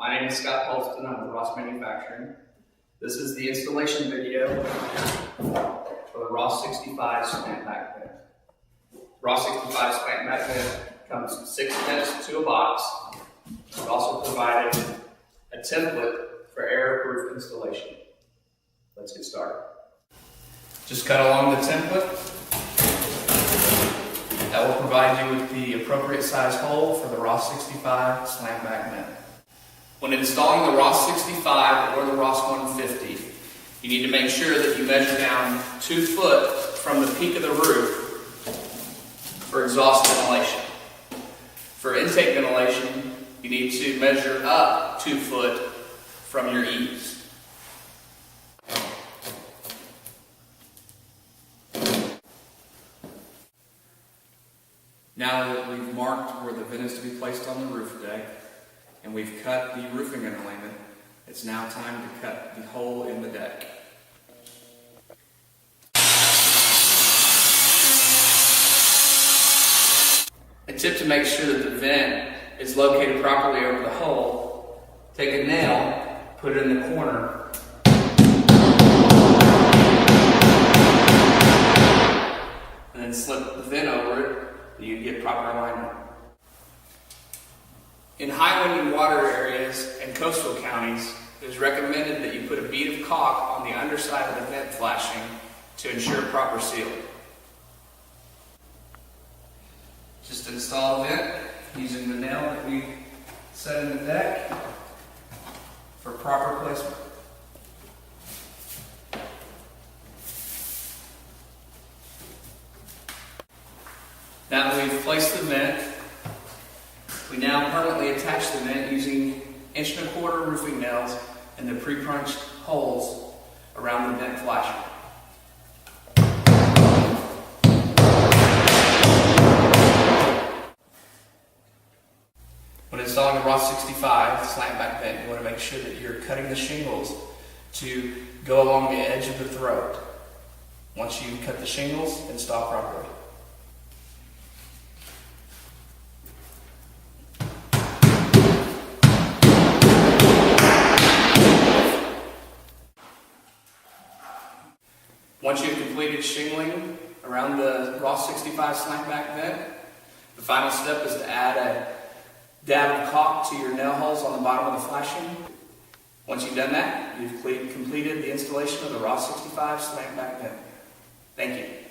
My name is Scott Polston. I'm with Ross Manufacturing. This is the installation video for the Ross 65 Slant Back Vent. Ross 65 Slant Back Vent comes with 6 vents to a box. We've also provided a template for error-proof installation. Let's get started. Just cut along the template. That will provide you with the appropriate size hole for the Ross 65 Slant Back Vent. When installing the Ross 65 or the Ross 150, you need to make sure that you measure down 2 foot from the peak of the roof for exhaust ventilation. For intake ventilation, you need to measure up 2 foot from your eaves. Now that we've marked where the vent is to be placed on the roof deck, and we've cut the roofing alignment, it's now time to cut the hole in the deck. A tip to make sure that the vent is located properly over the hole: take a nail, put it in the corner, and then slip the vent over it. You get proper alignment. In high wind and water areas and coastal counties, it is recommended that you put a bead of caulk on the underside of the vent flashing to ensure proper sealing. Just install the vent using the nail that we set in the deck for proper placement. Now that we've placed the vent, we now permanently attach the vent using 1¼ roofing nails in the pre-punched holes around the vent flasher. When installing the Ross 65 Slant Back Vent, you want to make sure that you're cutting the shingles to go along the edge of the throat. Once you cut the shingles, install properly. Once you've completed shingling around the Ross 65 Slant Back Vent, the final step is to add a dab of caulk to your nail holes on the bottom of the flashing. Once you've done that, you've completed the installation of the Ross 65 Slant Back Vent. Thank you.